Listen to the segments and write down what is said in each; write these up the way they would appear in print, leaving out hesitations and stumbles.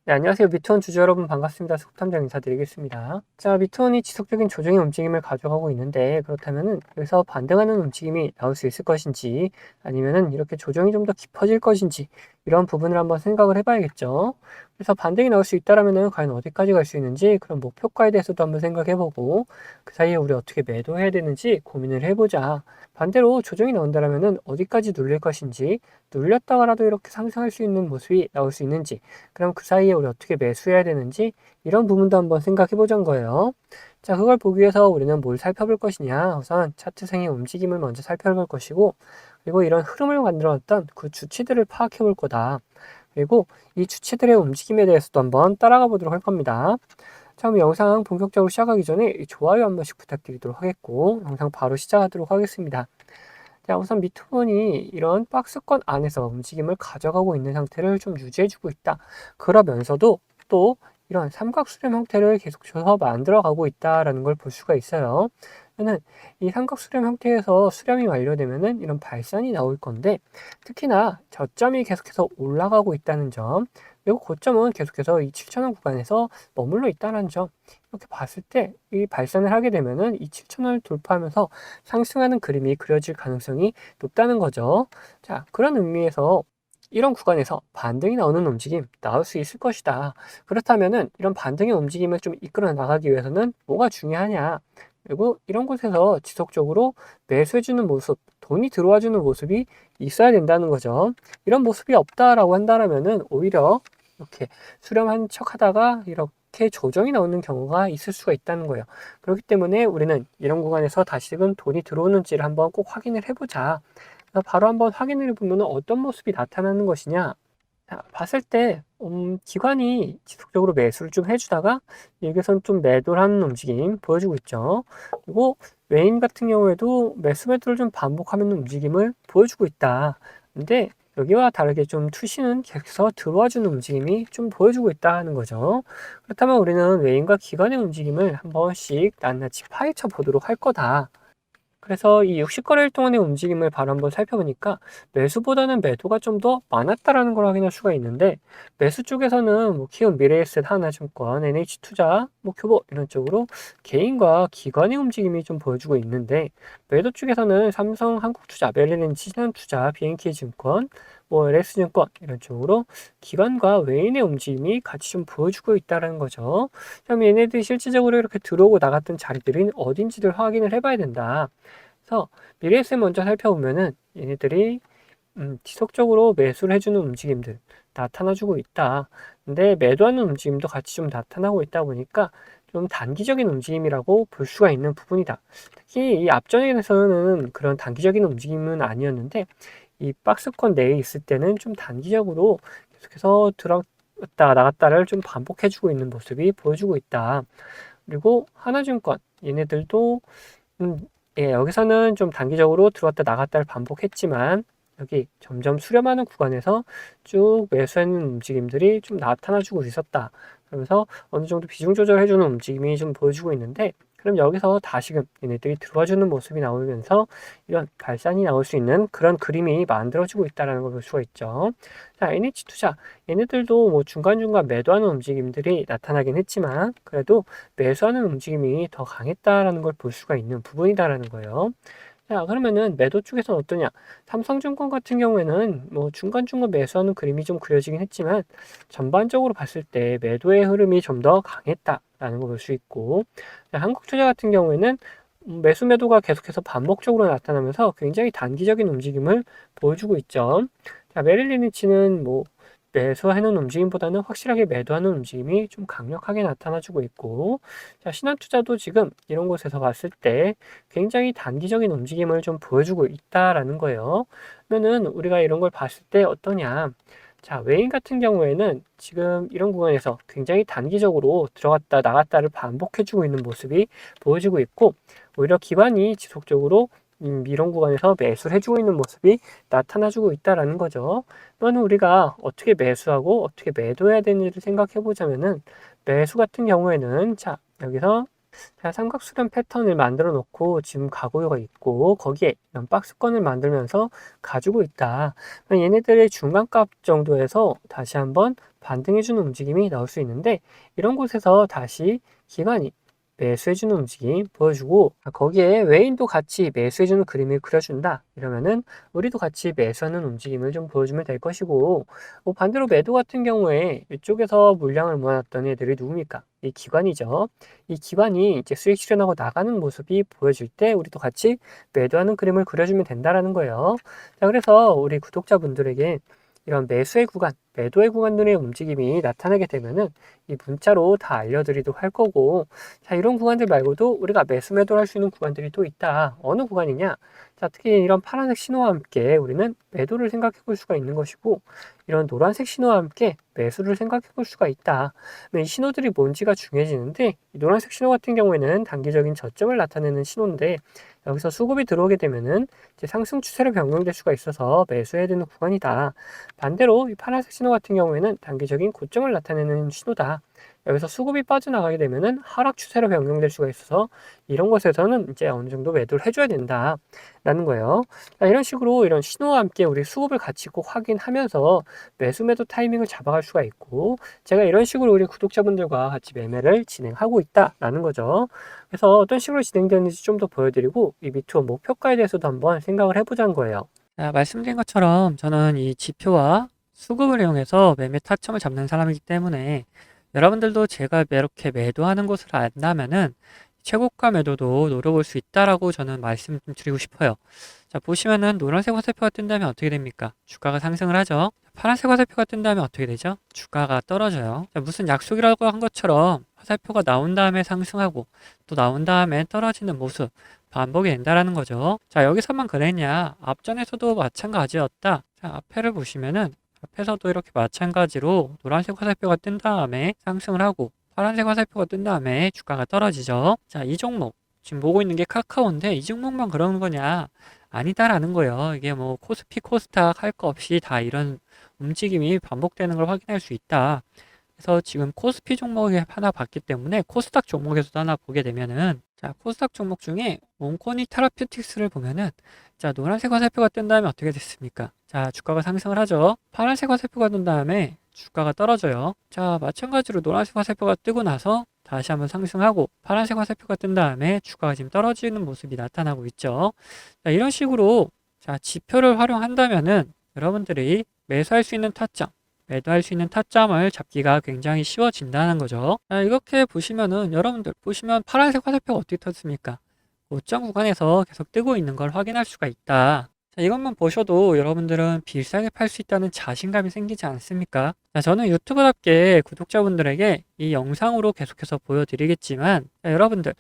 네, 안녕하세요. 미투원 주주 여러분 반갑습니다. 속탐정 인사드리겠습니다. 자, 미투원이 지속적인 조정의 움직임을 가져가고 있는데 그렇다면은 여기서 반등하는 움직임이 나올 수 있을 것인지 아니면은 이렇게 조정이 좀 더 깊어질 것인지 이런 부분을 한번 생각을 해봐야겠죠. 그래서 반등이 나올 수 있다라면은 과연 어디까지 갈 수 있는지 그런 목표가에 대해서도 한번 생각해보고 그 사이에 우리 어떻게 매도해야 되는지 고민을 해보자. 반대로 조정이 나온다라면은 어디까지 눌릴 것인지 눌렸다가라도 이렇게 상승할 수 있는 모습이 나올 수 있는지 그럼 그 사이에 우리 어떻게 매수해야 되는지 이런 부분도 한번 생각해 보자는 거예요. 자, 그걸 보기 위해서 우리는 뭘 살펴볼 것이냐? 우선 차트상의 움직임을 먼저 살펴볼 것이고, 그리고 이런 흐름을 만들어놨던 그 주체들을 파악해 볼 거다. 그리고 이 주체들의 움직임에 대해서도 한번 따라가 보도록 할 겁니다. 자, 그럼 영상 본격적으로 시작하기 전에 좋아요 한 번씩 부탁드리도록 하겠고, 영상 바로 시작하도록 하겠습니다. 자, 우선 미투본이 이런 박스권 안에서 움직임을 가져가고 있는 상태를 좀 유지해주고 있다. 그러면서도 또 이런 삼각수렴 형태를 계속해서 만들어가고 있다라는 걸 볼 수가 있어요. 그러면 이 삼각수렴 형태에서 수렴이 완료되면은 이런 발산이 나올 건데 특히나 저점이 계속해서 올라가고 있다는 점, 그리고 고점은 계속해서 이 7,000원 구간에서 머물러 있다는 점, 이렇게 봤을 때 이 발산을 하게 되면은 이 7,000원을 돌파하면서 상승하는 그림이 그려질 가능성이 높다는 거죠. 자, 그런 의미에서 이런 구간에서 반등이 나오는 움직임 나올 수 있을 것이다. 그렇다면은 이런 반등의 움직임을 좀 이끌어 나가기 위해서는 뭐가 중요하냐? 그리고 이런 곳에서 지속적으로 매수해주는 모습, 돈이 들어와주는 모습이 있어야 된다는 거죠. 이런 모습이 없다라고 한다면은 오히려 이렇게 수렴한 척 하다가 이렇게 조정이 나오는 경우가 있을 수가 있다는 거예요. 그렇기 때문에 우리는 이런 구간에서 다시금 돈이 들어오는지를 한번 꼭 확인을 해보자. 바로 한번 확인을 해보면 어떤 모습이 나타나는 것이냐. 자, 봤을 때, 기관이 지속적으로 매수를 좀 해주다가 여기선 좀 매도를 하는 움직임 보여주고 있죠. 그리고 외인 같은 경우에도 매수 매도를 좀 반복하는 움직임을 보여주고 있다. 근데 여기와 다르게 좀 투시는 계속해서 들어와주는 움직임이 좀 보여주고 있다는 거죠. 그렇다면 우리는 외인과 기관의 움직임을 한 번씩 낱낱이 파헤쳐 보도록 할 거다. 그래서 이 60거래일 동안의 움직임을 바로 한번 살펴보니까 매수보다는 매도가 좀 더 많았다라는 걸 확인할 수가 있는데 매수 쪽에서는 뭐 키움 미래에셋 하나증권, NH투자, 뭐 교보 이런 쪽으로 개인과 기관의 움직임이 좀 보여주고 있는데 매도 쪽에서는 삼성, 한국투자, 메릴랜드, 신한투자, BNK증권, 뭐 LS증권 이런 쪽으로 기관과 외인의 움직임이 같이 좀 보여주고 있다는 거죠. 그럼 얘네들이 실질적으로 이렇게 들어오고 나갔던 자리들은 어딘지를 확인을 해봐야 된다. 그래서 미래에셋 먼저 살펴보면은 얘네들이 지속적으로 매수를 해주는 움직임들 나타나주고 있다. 근데 매도하는 움직임도 같이 좀 나타나고 있다 보니까 좀 단기적인 움직임이라고 볼 수가 있는 부분이다. 특히 이 앞전에서는 그런 단기적인 움직임은 아니었는데 이 박스권 내에 있을 때는 좀 단기적으로 계속해서 들어갔다 나갔다를 좀 반복해주고 있는 모습이 보여주고 있다. 그리고 하나증권 얘네들도 음, 예, 여기서는 좀 단기적으로 들어왔다 나갔다를 반복했지만 여기 점점 수렴하는 구간에서 쭉 매수하는 움직임들이 좀 나타나주고 있었다. 그러면서 어느 정도 비중 조절해주는 움직임이 좀 보여주고 있는데 그럼 여기서 다시금 얘네들이 들어와주는 모습이 나오면서 이런 발산이 나올 수 있는 그런 그림이 만들어지고 있다는 걸 볼 수가 있죠. 자, NH투자 얘네들도 뭐 중간중간 매도하는 움직임들이 나타나긴 했지만 그래도 매수하는 움직임이 더 강했다라는 걸 볼 수가 있는 부분이다라는 거예요. 자, 그러면은 매도 쪽에서는 어떠냐? 삼성증권 같은 경우에는 뭐 중간중간 매수하는 그림이 좀 그려지긴 했지만 전반적으로 봤을 때 매도의 흐름이 좀 더 강했다라는 걸 볼 수 있고, 자, 한국투자 같은 경우에는 매수 매도가 계속해서 반복적으로 나타나면서 굉장히 단기적인 움직임을 보여주고 있죠. 자, 메릴 리니치는 뭐 매수하는 움직임보다는 확실하게 매도하는 움직임이 좀 강력하게 나타나주고 있고, 자, 신한투자도 지금 이런 곳에서 봤을 때 굉장히 단기적인 움직임을 좀 보여주고 있다라는 거예요. 그러면은 우리가 이런 걸 봤을 때 어떠냐? 자, 외인 같은 경우에는 지금 이런 구간에서 굉장히 단기적으로 들어갔다 나갔다를 반복해주고 있는 모습이 보여지고 있고, 오히려 기관이 지속적으로 이런 구간에서 매수를 해주고 있는 모습이 나타나주고 있다라는 거죠. 그러면 우리가 어떻게 매수하고 어떻게 매도해야 되는지를 생각해 보자면은 매수 같은 경우에는 자, 여기서 자, 삼각수렴 패턴을 만들어 놓고 지금 가구가 있고 거기에 이런 박스권을 만들면서 가지고 있다. 그럼 얘네들의 중간값 정도에서 다시 한번 반등해주는 움직임이 나올 수 있는데 이런 곳에서 다시 기관이 매수해주는 움직임 보여주고 거기에 외인도 같이 매수해주는 그림을 그려준다 이러면은 우리도 같이 매수하는 움직임을 좀 보여주면 될 것이고 반대로 매도 같은 경우에 이쪽에서 물량을 모아놨던 애들이 누굽니까? 이 기관이죠. 이 기관이 이제 수익 실현하고 나가는 모습이 보여질 때 우리도 같이 매도하는 그림을 그려주면 된다라는 거예요. 자, 그래서 우리 구독자분들에게 이런 매수의 구간, 매도의 구간들의 움직임이 나타나게 되면은 이 문자로 다 알려드리도록 할 거고, 자, 이런 구간들 말고도 우리가 매수 매도를 할 수 있는 구간들이 또 있다. 어느 구간이냐? 자, 특히 이런 파란색 신호와 함께 우리는 매도를 생각해 볼 수가 있는 것이고, 이런 노란색 신호와 함께 매수를 생각해 볼 수가 있다. 이 신호들이 뭔지가 중요해지는데, 이 노란색 신호 같은 경우에는 단기적인 저점을 나타내는 신호인데, 여기서 수급이 들어오게 되면은 이제 상승 추세로 변경될 수가 있어서 매수해야 되는 구간이다. 반대로 이 파란색 신호 같은 경우에는 단기적인 고점을 나타내는 신호다. 여기서 수급이 빠져나가게 되면은 하락 추세로 변경될 수가 있어서 이런 것에서는 이제 어느 정도 매도를 해줘야 된다라는 거예요. 자, 이런 식으로 이런 신호와 함께 우리 수급을 같이 꼭 확인하면서 매수 매도 타이밍을 잡아갈 수가 있고 제가 이런 식으로 우리 구독자분들과 같이 매매를 진행하고 있다라는 거죠. 그래서 어떤 식으로 진행되는지 좀 더 보여드리고 이 미투어 목표가에 대해서도 한번 생각을 해보자는 거예요. 자, 말씀드린 것처럼 저는 이 지표와 수급을 이용해서 매매 타점을 잡는 사람이기 때문에 여러분들도 제가 이렇게 매도하는 것을 안다면은 최고가 매도도 노려볼 수 있다라고 저는 말씀 좀 드리고 싶어요. 자, 보시면은 노란색 화살표가 뜬다면 어떻게 됩니까? 주가가 상승을 하죠. 파란색 화살표가 뜬다면 어떻게 되죠? 주가가 떨어져요. 자, 무슨 약속이라고 한 것처럼 화살표가 나온 다음에 상승하고 또 나온 다음에 떨어지는 모습 반복이 된다라는 거죠. 자, 여기서만 그랬냐? 앞전에서도 마찬가지였다. 자, 앞에를 보시면은 앞에서도 이렇게 마찬가지로 노란색 화살표가 뜬 다음에 상승을 하고 파란색 화살표가 뜬 다음에 주가가 떨어지죠. 자, 이 종목 지금 보고 있는 게 카카오인데 이 종목만 그러는 거냐? 아니다라는 거예요. 이게 뭐 코스피, 코스닥 할 거 없이 다 이런 움직임이 반복되는 걸 확인할 수 있다. 그래서 지금 코스피 종목에 하나 봤기 때문에 코스닥 종목에서도 하나 보게 되면은 자, 코스닥 종목 중에 온코니 테라퓨틱스를 보면은 자, 노란색 화살표가 뜬 다음에 어떻게 됐습니까? 자, 주가가 상승을 하죠. 파란색 화살표가 뜬 다음에 주가가 떨어져요. 자, 마찬가지로 노란색 화살표가 뜨고 나서 다시 한번 상승하고 파란색 화살표가 뜬 다음에 주가가 지금 떨어지는 모습이 나타나고 있죠. 자, 이런 식으로 자, 지표를 활용한다면은 여러분들이 매수할 수 있는 타점 매도할 수 있는 타점을 잡기가 굉장히 쉬워진다는 거죠. 자, 이렇게 보시면은 여러분들 보시면 파란색 화살표가 어떻게 떴습니까? 고점 구간에서 계속 뜨고 있는 걸 확인할 수가 있다. 자, 이것만 보셔도 여러분들은 비싸게 팔 수 있다는 자신감이 생기지 않습니까? 자, 저는 유튜브답게 구독자분들에게 이 영상으로 계속해서 보여드리겠지만 자, 여러분들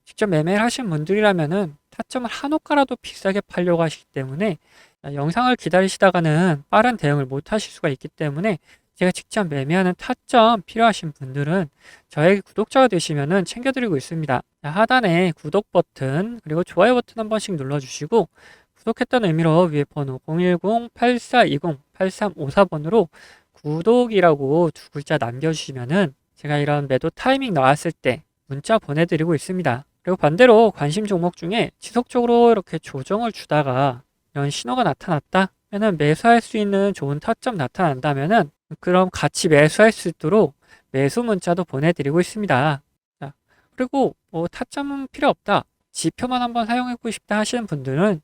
직접 매매를 하신 분들이라면은 타점을 한 호가라도 비싸게 팔려고 하시기 때문에 영상을 기다리시다가는 빠른 대응을 못 하실 수가 있기 때문에 제가 직접 매매하는 타점 필요하신 분들은 저에게 구독자가 되시면은 챙겨드리고 있습니다. 하단에 구독 버튼 그리고 좋아요 버튼 한 번씩 눌러주시고 구독했다는 의미로 위에 번호 010-8420-8354번으로 구독이라고 두 글자 남겨주시면은 제가 이런 매도 타이밍 나왔을 때 문자 보내드리고 있습니다. 그리고 반대로 관심 종목 중에 지속적으로 이렇게 조정을 주다가 이런 신호가 나타났다 면은 매수할 수 있는 좋은 타점 나타난다면은 그럼 같이 매수할 수 있도록 매수 문자도 보내드리고 있습니다. 자, 그리고 뭐 타점은 필요 없다 지표만 한번 사용해보고 싶다 하시는 분들은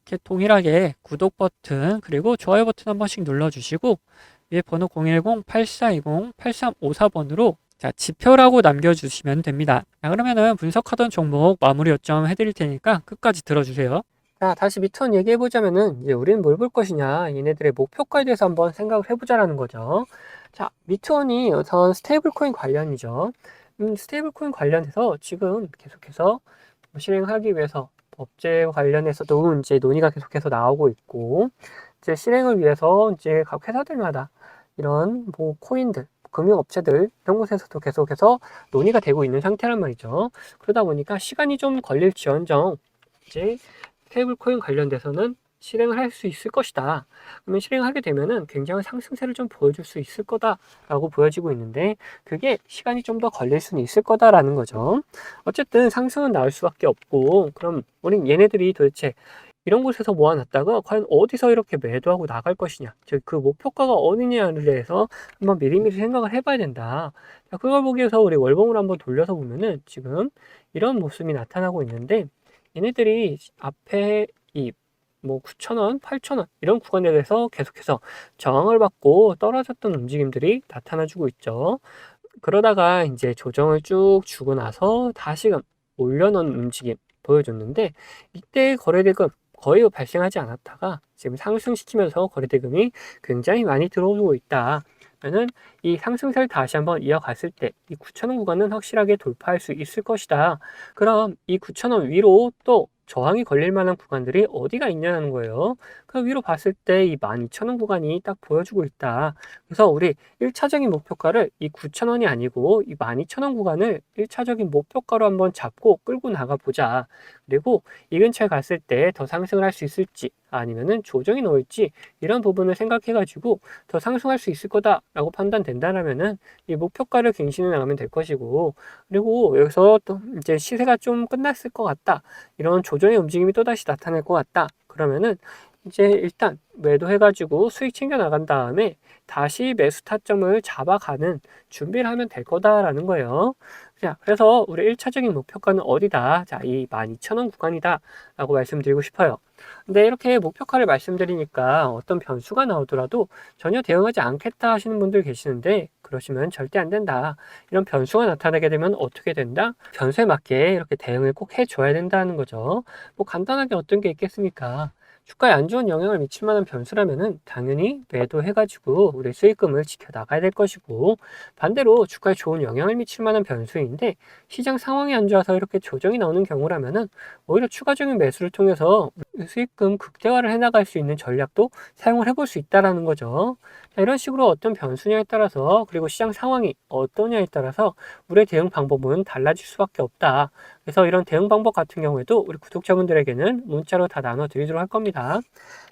이렇게 동일하게 구독 버튼 그리고 좋아요 버튼 한 번씩 눌러주시고 위에 번호 010-8420-8354번으로 자, 지표라고 남겨주시면 됩니다. 자, 그러면은 분석하던 종목 마무리 요점 해드릴 테니까 끝까지 들어주세요. 자, 다시 미투원 얘기해보자면은, 이제 우리는 뭘 볼 것이냐, 얘네들의 목표가에 대해서 한번 생각을 해보자라는 거죠. 자, 미투원이 우선 스테이블 코인 관련이죠. 스테이블 코인 관련해서 지금 계속해서 실행하기 위해서 법제 관련해서도 이제 논의가 계속해서 나오고 있고, 이제 실행을 위해서 이제 각 회사들마다 이런 뭐 코인들, 금융업체들 이런 곳에서도 계속해서 논의가 되고 있는 상태란 말이죠. 그러다 보니까 시간이 좀 걸릴지언정 이제 스테이블 코인 관련돼서는 실행을 할 수 있을 것이다. 그러면 실행하게 되면은 굉장히 상승세를 좀 보여줄 수 있을 거다라고 보여지고 있는데 그게 시간이 좀 더 걸릴 수는 있을 거다라는 거죠. 어쨌든 상승은 나올 수밖에 없고 그럼 우린 얘네들이 도대체 이런 곳에서 모아놨다가 과연 어디서 이렇게 매도하고 나갈 것이냐, 즉 그 목표가가 어디냐를 대해서 한번 미리미리 생각을 해봐야 된다. 자, 그걸 보기 위해서 우리 월봉을 한번 돌려서 보면은 지금 이런 모습이 나타나고 있는데, 얘네들이 앞에 이 뭐 9,000원, 8,000원 이런 구간에 대해서 계속해서 저항을 받고 떨어졌던 움직임들이 나타나주고 있죠. 그러다가 이제 조정을 쭉 주고 나서 다시금 올려놓은 움직임 보여줬는데, 이때 거래대금 거의 발생하지 않았다가 지금 상승시키면서 거래대금이 굉장히 많이 들어오고 있다. 그러면 이 상승세를 다시 한번 이어갔을 때 이 9,000원 구간은 확실하게 돌파할 수 있을 것이다. 그럼 이 9,000원 위로 또 저항이 걸릴 만한 구간들이 어디가 있냐는 거예요. 그 위로 봤을 때 이 12,000원 구간이 딱 보여주고 있다. 그래서 우리 1차적인 목표가를 이 9,000원이 아니고 이 12,000원 구간을 1차적인 목표가로 한번 잡고 끌고 나가 보자. 그리고 이 근처에 갔을 때 더 상승을 할 수 있을지 아니면은 조정이 나올지 이런 부분을 생각해 가지고 더 상승할 수 있을 거다라고 판단된다라면은 이 목표가를 갱신해 나가면 될 것이고, 그리고 여기서 또 이제 시세가 좀 끝났을 것 같다, 이런 조정의 움직임이 또다시 나타날 것 같다, 그러면은 이제 일단 매도해가지고 수익 챙겨 나간 다음에 다시 매수 타점을 잡아가는 준비를 하면 될 거다라는 거예요. 자, 그래서 우리 1차적인 목표가는 어디다? 자, 이 12,000원 구간이다 라고 말씀드리고 싶어요. 근데 이렇게 목표가를 말씀드리니까 어떤 변수가 나오더라도 전혀 대응하지 않겠다 하시는 분들 계시는데, 그러시면 절대 안 된다. 이런 변수가 나타나게 되면 어떻게 된다? 변수에 맞게 이렇게 대응을 꼭 해줘야 된다는 거죠. 뭐 간단하게 어떤 게 있겠습니까? 주가에 안 좋은 영향을 미칠 만한 변수라면은 당연히 매도해가지고 우리 수익금을 지켜나가야 될 것이고, 반대로 주가에 좋은 영향을 미칠 만한 변수인데 시장 상황이 안 좋아서 이렇게 조정이 나오는 경우라면은 오히려 추가적인 매수를 통해서 수익금 극대화를 해나갈 수 있는 전략도 사용을 해볼 수 있다라는 거죠. 자, 이런 식으로 어떤 변수냐에 따라서, 그리고 시장 상황이 어떠냐에 따라서 우리의 대응 방법은 달라질 수밖에 없다. 그래서 이런 대응 방법 같은 경우에도 우리 구독자분들에게는 문자로 다 나눠 드리도록 할 겁니다.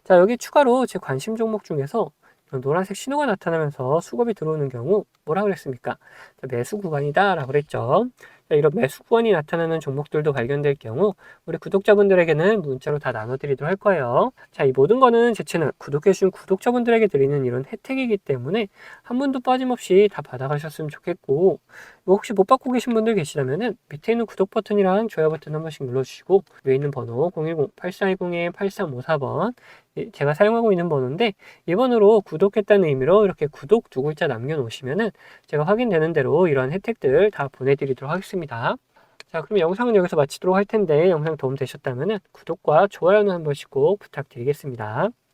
자, 여기 추가로 제 관심 종목 중에서 이런 노란색 신호가 나타나면서 수급이 들어오는 경우 뭐라 그랬습니까? 자, 매수 구간이다 라고 그랬죠. 자, 이런 매수 구간이 나타나는 종목들도 발견될 경우 우리 구독자분들에게는 문자로 다 나눠드리도록 할 거예요. 자, 이 모든 거는 제 채널 구독해주신 구독자분들에게 드리는 이런 혜택이기 때문에 한 분도 빠짐없이 다 받아가셨으면 좋겠고, 뭐 혹시 못 받고 계신 분들 계시다면은 밑에 있는 구독 버튼이랑 좋아요 버튼 한 번씩 눌러주시고, 위에 있는 번호 010-8410-8354번 제가 사용하고 있는 번호인데, 이 번호로 구독했다는 의미로 이렇게 구독 두 글자 남겨놓으시면은 제가 확인되는 대로 이런 혜택들 다 보내드리도록 하겠습니다. 자, 그럼 영상은 여기서 마치도록 할 텐데, 영상 도움 되셨다면 구독과 좋아요는 한 번씩 꼭 부탁드리겠습니다.